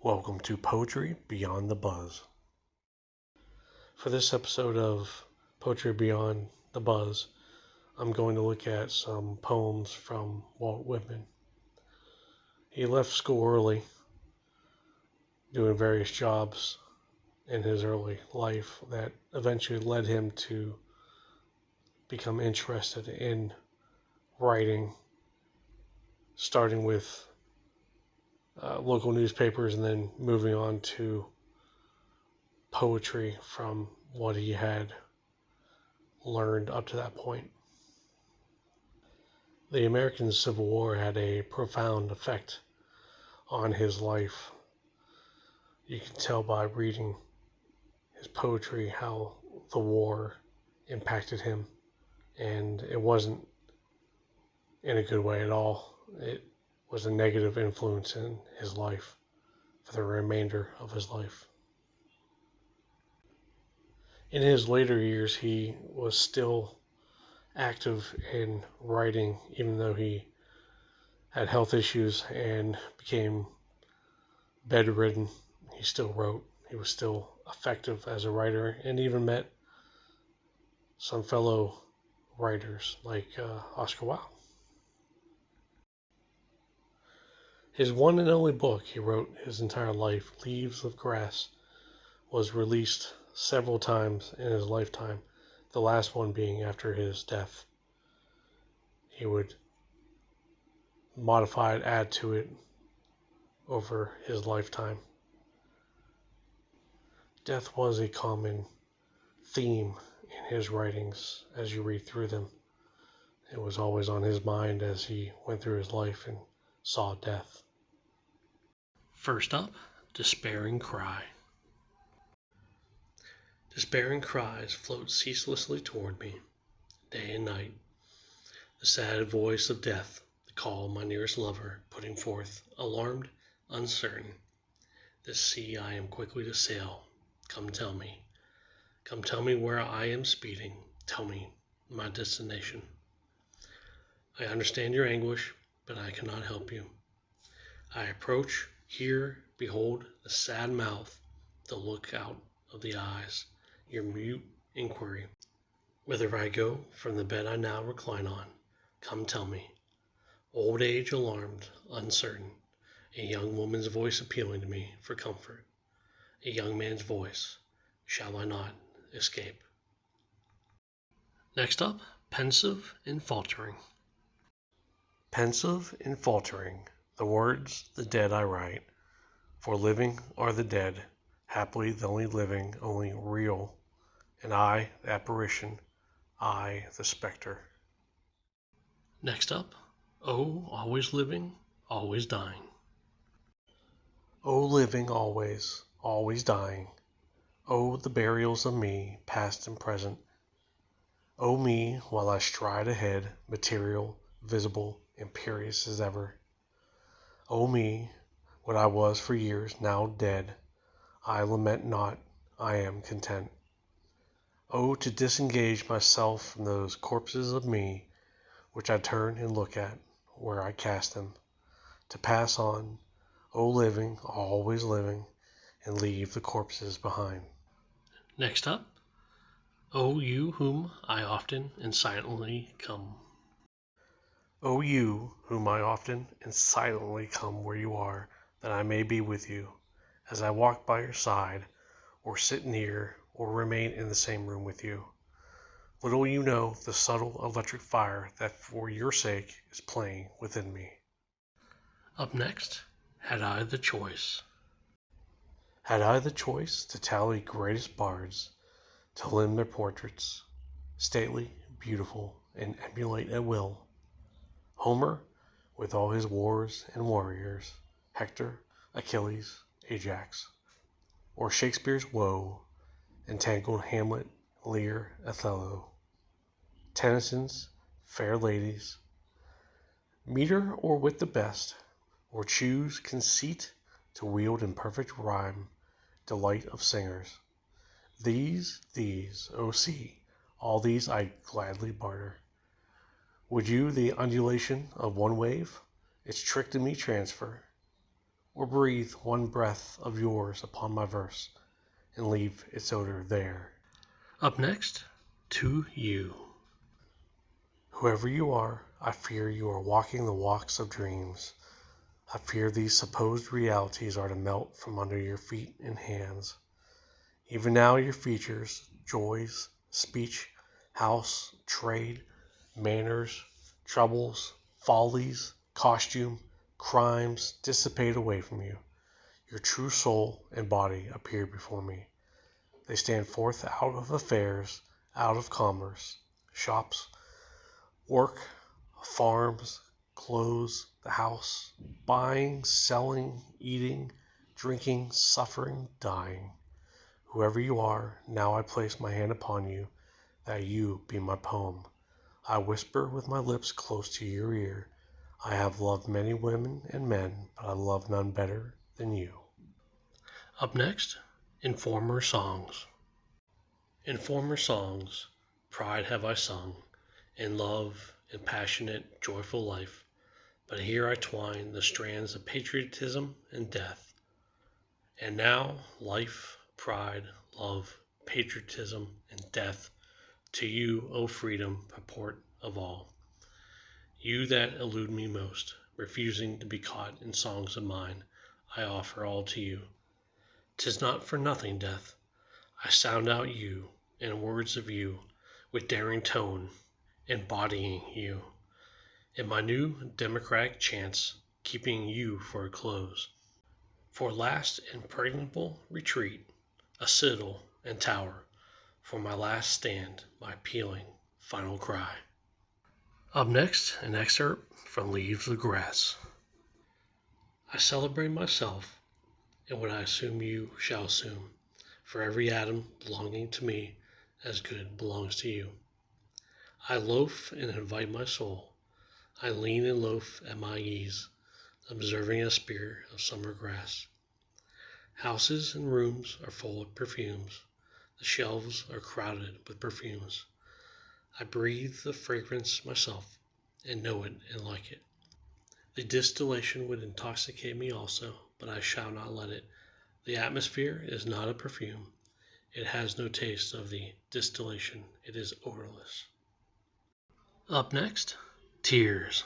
Welcome to Poetry Beyond the Buzz. For this episode of Poetry Beyond the Buzz, I'm going to look at some poems from Walt Whitman. He left school early, doing various jobs in his early life that eventually led him to become interested in writing, starting with local newspapers and then moving on to poetry from what he had learned up to that point. The American Civil War had a profound effect on his life. You can tell by reading his poetry how the war impacted him, and it wasn't in a good way at all. It was a negative influence in his life for the remainder of his life. In his later years, he was still active in writing, even though he had health issues and became bedridden. He still wrote. He was still effective as a writer, and even met some fellow writers like Oscar Wilde. His one and only book he wrote his entire life, Leaves of Grass, was released several times in his lifetime, the last one being after his death. He would modify it, add to it over his lifetime. Death was a common theme in his writings as you read through them. It was always on his mind as he went through his life and saw death. First up, Despairing Cry. Despairing cries float ceaselessly toward me, day and night. The sad voice of death, the call of my nearest lover, putting forth, alarmed, uncertain. This sea I am quickly to sail. Come tell me. Come tell me where I am speeding. Tell me my destination. I understand your anguish, but I cannot help you. I approach, hear, behold the sad mouth, the look out of the eyes, your mute inquiry. Whither I go from the bed I now recline on, come tell me. Old age alarmed, uncertain, a young woman's voice appealing to me for comfort. A young man's voice, shall I not escape? Next up, Pensive and Faltering. Pensive and faltering, the words the dead I write, for living are the dead, happily the only living, only real, and I, the apparition, I, the spectre. Next up, Oh, always living, always dying. Oh, living always, always dying. Oh, the burials of me, past and present. Oh, me, while I stride ahead, material, visible, imperious as ever. Oh, me, what I was for years, now dead. I lament not, I am content. Oh, to disengage myself from those corpses of me, which I turn and look at, where I cast them, to pass on, oh living, always living, and leave the corpses behind. Next up, O you whom I often and silently come. O you whom I often and silently come where you are, that I may be with you, as I walk by your side, or sit near, or remain in the same room with you. Little you know the subtle electric fire that for your sake is playing within me. Up next, Had I the Choice. Had I the choice to tally greatest bards, to limn their portraits, stately, beautiful, and emulate at will, Homer, with all his wars and warriors, Hector, Achilles, Ajax, or Shakespeare's woe, entangled Hamlet, Lear, Othello, Tennyson's fair ladies, meter or wit the best, or choose conceit to wield in perfect rhyme, delight of singers. These, O see, all these I gladly barter. Would you the undulation of one wave, its trick to me transfer, or breathe one breath of yours upon my verse, and leave its odor there. Up next, To You. Whoever you are, I fear you are walking the walks of dreams. I fear these supposed realities are to melt from under your feet and hands. Even now your features, joys, speech, house, trade, manners, troubles, follies, costume, crimes dissipate away from you. Your true soul and body appear before me. They stand forth out of affairs, out of commerce, shops, work, farms, clothes, the house, buying, selling, eating, drinking, suffering, dying. Whoever you are, now I place my hand upon you, that you be my poem. I whisper with my lips close to your ear. I have loved many women and men, but I love none better than you. Up next, In Former Songs. In former songs, pride have I sung, and love, and passionate, joyful life. But here I twine the strands of patriotism and death. And now, life, pride, love, patriotism, and death, to you, O freedom, purport of all. You that elude me most, refusing to be caught in songs of mine, I offer all to you. 'Tis not for nothing, death, I sound out you, and words of you, with daring tone, embodying you, in my new democratic chants, keeping you for a close. For last impregnable retreat, a citadel and tower, for my last stand, my pealing final cry. Up next, an excerpt from Leaves of Grass. I celebrate myself, and what I assume you shall assume, for every atom belonging to me as good belongs to you. I loaf and invite my soul. I lean and loaf at my ease, observing a spear of summer grass. Houses and rooms are full of perfumes. The shelves are crowded with perfumes. I breathe the fragrance myself, and know it and like it. The distillation would intoxicate me also, but I shall not let it. The atmosphere is not a perfume. It has no taste of the distillation. It is odorless. Up next, Tears.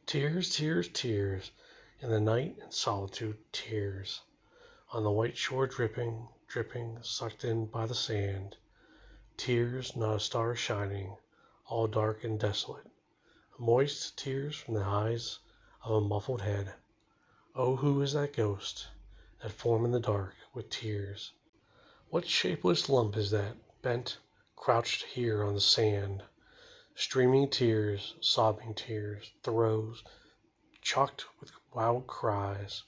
Tears, tears, tears, in the night and solitude, tears. On the white shore dripping, dripping, sucked in by the sand. Tears, not a star shining, all dark and desolate. Moist tears from the eyes of a muffled head. Oh, who is that ghost, that form in the dark, with tears? What shapeless lump is that, bent, crouched here on the sand? Streaming tears, sobbing tears, throes, chocked with wild cries.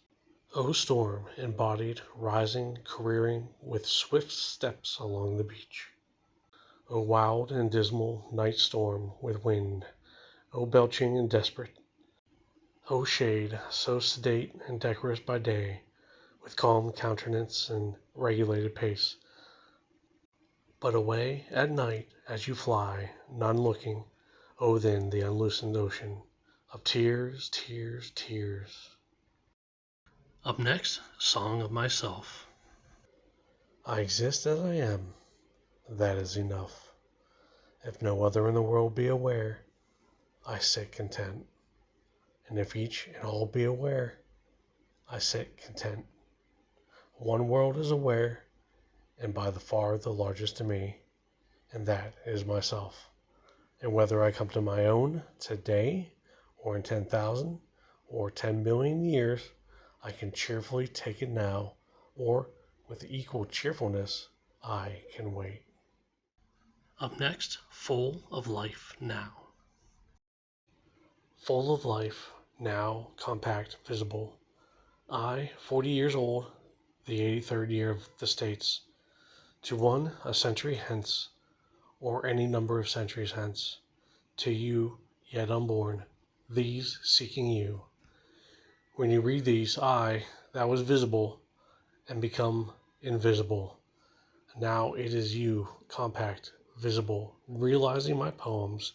Oh, storm, embodied, rising, careering with swift steps along the beach. Oh, wild and dismal night storm with wind. Oh, belching and desperate. Oh, shade, so sedate and decorous by day, with calm countenance and regulated pace. But away at night as you fly, none looking, oh then the unloosened ocean of tears, tears, tears. Up next, Song of Myself. I exist as I am, that is enough. If no other in the world be aware, I sit content. And if each and all be aware, I sit content. One world is aware, and by the far the largest to me, and that is myself. And whether I come to my own today, or in 10,000, or 10 billion years, I can cheerfully take it now, or with equal cheerfulness, I can wait. Up next, Full of Life Now. Full of life, now, compact, visible. I, 40 years old, the 83rd year of the States. To one, a century hence, or any number of centuries hence. To you, yet unborn, these seeking you. When you read these, I, that was visible, and become invisible. Now it is you, compact, visible, realizing my poems,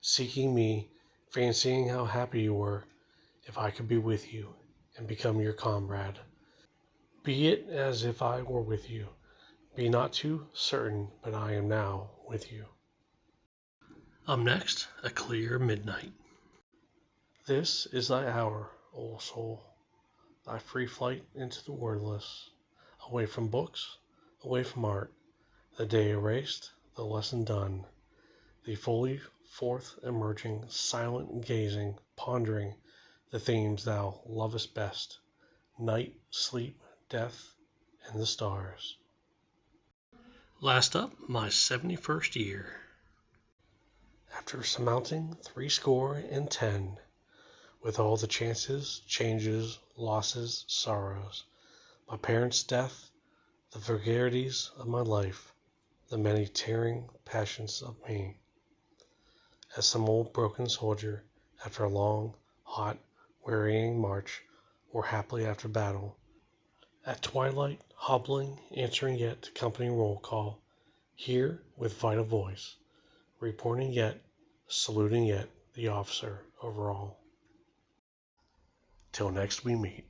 seeking me, fancying how happy you were, if I could be with you, and become your comrade. Be it as if I were with you. Be not too certain, but I am now with you. Up next, a clear midnight. This is thy hour, O soul, thy free flight into the wordless, away from books, away from art, the day erased, the lesson done, thee fully forth emerging, silent gazing, pondering the themes thou lovest best, night, sleep, death, and the stars. Last up, my 71st year. After surmounting 70, with all the chances, changes, losses, sorrows, my parents' death, the vagaries of my life, the many tearing passions of me, as some old broken soldier, after a long, hot, wearying march, or haply after battle, at twilight, hobbling, answering yet to company roll call, here with vital voice, reporting yet, saluting yet the officer over all. Till next we meet.